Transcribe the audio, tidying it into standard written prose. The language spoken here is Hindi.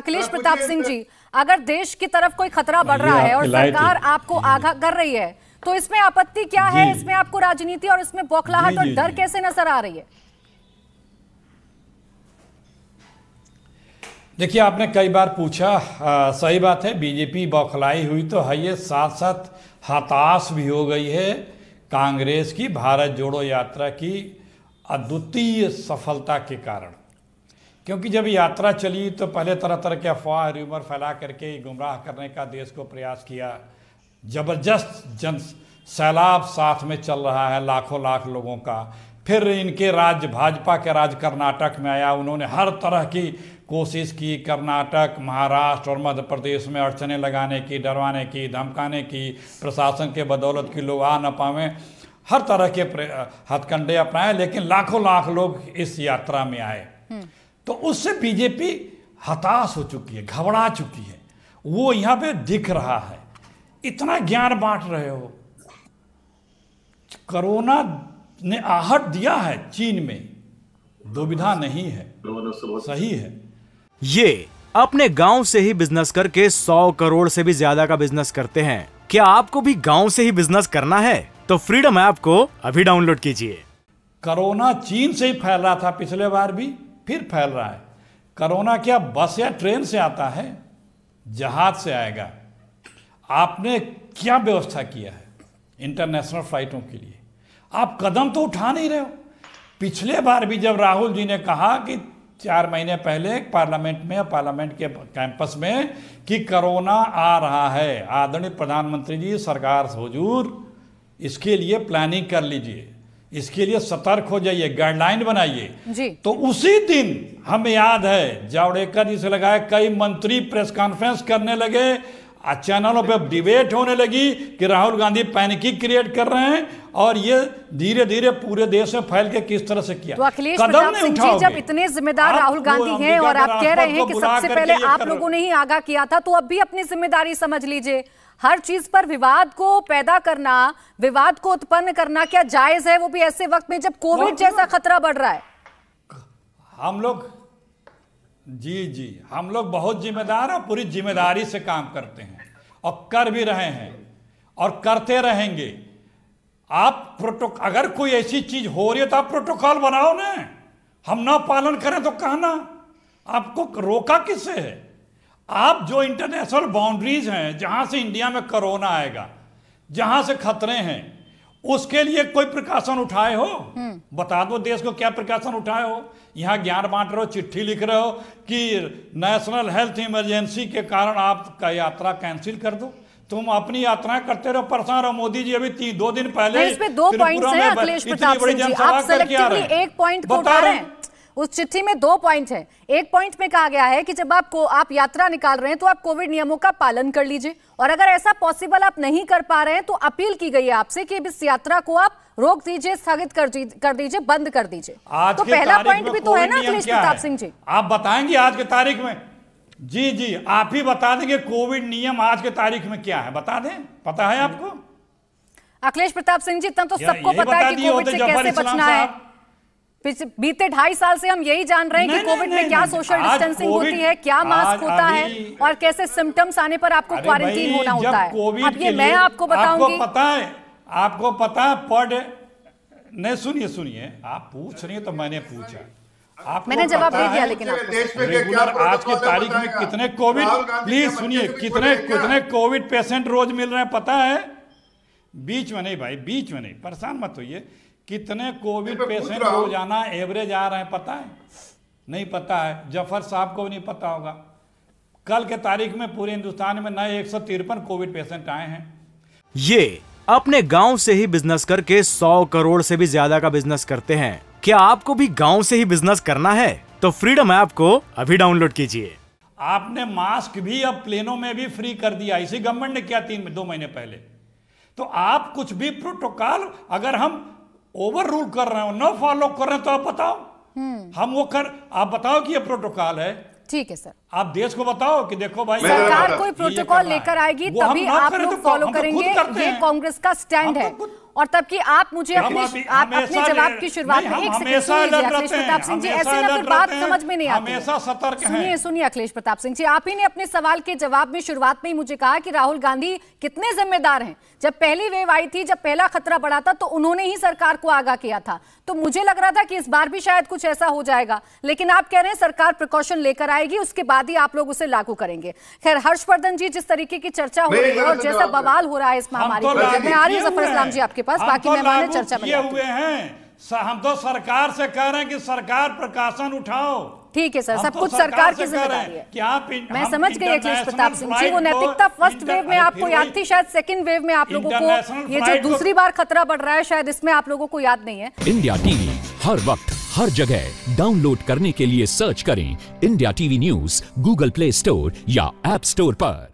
अखिलेश प्रताप सिंह जी, अगर देश की तरफ कोई खतरा बढ़ रहा है और सरकार आपको आगाह कर रही है तो इसमें आपत्ति क्या है? इसमें आपको राजनीति और इसमें बौखलाहट और डर कैसे नजर आ रही है? देखिए, आपने कई बार पूछा, सही बात है, बीजेपी बौखलाई हुई तो है, ये साथ साथ हताश भी हो गई है कांग्रेस की भारत जोड़ो यात्रा की अद्वितीय सफलता के कारण। क्योंकि जब यात्रा चली तो पहले तरह तरह के अफवाह र्यूमर फैला करके गुमराह करने का देश को प्रयास किया। जबरदस्त जन सैलाब साथ में चल रहा है, लाखों लाख लोगों का। फिर इनके राज्य, भाजपा के राज्य कर्नाटक में आया, उन्होंने हर तरह की कोशिश की, कर्नाटक, महाराष्ट्र और मध्य प्रदेश में अड़चने लगाने की, डरवाने की, धमकाने की, प्रशासन के बदौलत की लोग आ न पावें, हर तरह के हथकंडे अपनाए, लेकिन लाखों लाख लोग इस यात्रा में आए। तो उससे बीजेपी हताश हो चुकी है, घबरा चुकी है। वो यहाँ पे दिख रहा है, इतना ज्ञान बांट रहे हो। कोरोना ने आहट दिया है चीन में, दुविधा नहीं है, सही है। ये अपने गांव से ही बिजनेस करके 100 करोड़ से भी ज्यादा का बिजनेस करते हैं। क्या आपको भी गांव से ही बिजनेस करना है? तो फ्रीडम ऐप को अभी डाउनलोड कीजिए। कोरोना चीन से ही फैल रहा था पिछले बार भी, फिर फैल रहा है। कोरोना क्या बस या ट्रेन से आता है? जहाज से आएगा। आपने क्या व्यवस्था किया है इंटरनेशनल फ्लाइटों के लिए? आप कदम तो उठा नहीं रहे हो। पिछले बार भी जब राहुल जी ने कहा कि 4 महीने पहले पार्लियामेंट में, पार्लियामेंट के कैंपस में, कि कोरोना आ रहा है, आदरणीय प्रधानमंत्री जी, सरकार हुजूर इसके लिए प्लानिंग कर लीजिए, इसके लिए सतर्क हो जाइए, गाइडलाइन बनाइए। तो उसी दिन हमें याद है जावड़ेकर जी से लगाए कई मंत्री प्रेस कॉन्फ्रेंस करने लगे, चैनलों पे डिबेट होने लगी कि राहुल गांधी पैनिक क्रिएट कर रहे हैं, और ये धीरे धीरे पूरे देश में फैल के किस तरह से किया। तो अखिलेश प्रताप सिंह जी, जब इतने जिम्मेदार राहुल गांधी हैं और आप कह रहे हैं कि सबसे पहले आप लोगों ने ही आगाह किया था, तो अब भी अपनी जिम्मेदारी समझ लीजिए। हर चीज पर विवाद को पैदा करना, विवाद को उत्पन्न करना क्या जायज है? वो भी ऐसे वक्त में जब कोविड जैसा खतरा बढ़ रहा है। हम लोग हम लोग बहुत जिम्मेदार और पूरी जिम्मेदारी से काम करते हैं और कर भी रहे हैं और करते रहेंगे। आप अगर कोई ऐसी चीज हो रही है तो आप प्रोटोकॉल बनाओ ना। हम ना पालन करें तो कहना, आपको रोका किससे है? आप जो इंटरनेशनल बाउंड्रीज हैं, जहां से इंडिया में कोरोना आएगा, जहां से खतरे हैं, उसके लिए कोई प्रिकॉशन उठाए हो? बता दो देश को क्या प्रिकॉशन उठाए हो। यहां ज्ञान बांट रहे हो, चिट्ठी लिख रहे हो कि नेशनल हेल्थ इमरजेंसी के कारण आपका यात्रा कैंसिल कर दो। तुम अपनी यात्राएं करते रहो, परेशान रहो। मोदी जी अभी 2 दिन पहले इसमें 2 पॉइंट्स हैं अखिलेश प्रताप सिंह जी, आप सेलेक्टिवली एक पॉइंट को उठा रहे हैं। उस चिट्ठी में 2 पॉइंट हैं। एक पॉइंट में कहा गया है कि जब आप यात्रा निकाल रहे हैं तो आप कोविड नियमों का पालन कर लीजिए, और अगर ऐसा पॉसिबल आप नहीं कर पा रहे हैं तो अपील की गई है आपसे कि इस यात्रा को आप रोक दीजिए, स्थगित कर दीजिए, बंद कर दीजिए। तो पहला पॉइंट भी तो है ना अखिलेश प्रताप सिंह जी? आप बताएंगे आज की तारीख में? जी आप ही बता देंगे कोविड नियम आज के तारीख में क्या है, बता दें। पता है आपको? अखिलेश प्रताप सिंह जी, इतना तो सबको पता है कि कोविड से कैसे बचना है। बीते 2.5 साल से हम यही जान रहे हैं कि कोविड में क्या सोशल डिस्टेंसिंग होती है, क्या मास्क होता है, और कैसे सिम्टम्स आने पर आपको क्वारंटीन होना होता है। अब ये मैं आपको बताऊंगी। आपको पता है पर नहीं, सुनिए, आप पूछ रही है तो मैंने पूछा, मैंने जवाब दे दिया। लेकिन रेगुलर आज की तारीख में कितने कोविड, प्लीज सुनिए, कितने कोविड पेशेंट रोज मिल रहे हैं पता है? बीच में नहीं भाई, बीच में नहीं, परेशान मत होइए। कितने कोविड पेशेंट रोजाना एवरेज आ रहे हैं पता है? नहीं पता है। जफर साहब को भी नहीं पता होगा। कल के तारीख में पूरे हिंदुस्तान में नए 153 कोविड पेशेंट आए हैं। ये अपने गांव से ही बिजनेस करके 100 करोड़ से भी ज्यादा का बिजनेस करते हैं। क्या आपको भी गांव से ही बिजनेस करना है? तो फ्रीडम ऐप को अभी डाउनलोड कीजिए। आपने मास्क भी अब प्लेनों में भी फ्री कर दिया, इसी गवर्नमेंट ने किया 2 महीने पहले। तो आप कुछ भी प्रोटोकॉल अगर हम ओवर रूल कर रहे हो, न फॉलो कर रहे हैं, तो आप बताओ। हम वो आप बताओ कि ये प्रोटोकॉल है। ठीक है सर, आप देश को बताओ कि देखो भाई, सरकार कोई प्रोटोकॉल लेकर आएगी तभी आप लोग फॉलो करेंगे। ये कांग्रेस का स्टैंड है। और तब कि आप मुझे अपने जवाब की शुरुआत में एक सेकंड सुनिए अखिलेश प्रताप सिंह जी, ऐसे ना फिर बात समझ में नहीं आती। हमेशा सतर्क हैं। सुनिए अखिलेश प्रताप सिंह जी, आप ही ने अपने सवाल के जवाब में शुरुआत में ही मुझे कहा कि राहुल गांधी कितने जिम्मेदार हैं। जब पहली वेव आई थी, जब पहला खतरा बढ़ा था, तो उन्होंने ही सरकार को आगाह किया था। तो मुझे लग रहा था कि इस बार भी शायद कुछ ऐसा हो जाएगा, लेकिन आप कह रहे हैं सरकार प्रिकॉशन लेकर आएगी, उसके बाद ही आप लोग उसे लागू करेंगे। खैर हर्षवर्धन जी, जिस तरीके की चर्चा हो रही है और जैसा बवाल हो रहा है इस महामारी पर, मैं आ रही हूँ जफर इस्लाम जी आपके पास, बाकी मेहमान चर्चा में हुए हैं। हम तो सरकार से कह रहे हैं कि सरकार प्रकाशन उठाओ। ठीक है सर, सब कुछ सरकार की जिम्मेदारी है। क्या मैं समझ गई अखिलेश प्रताप सिंह जी, वो नैतिकता फर्स्ट वेव में आपको याद थी, शायद सेकंड वेव में आप लोगों को ये जो दूसरी बार खतरा बढ़ रहा है, शायद इसमें आप लोगों को याद नहीं है। इंडिया टीवी हर वक्त हर जगह डाउनलोड करने के लिए सर्च करें India TV news Google play store या ऐप स्टोर पर।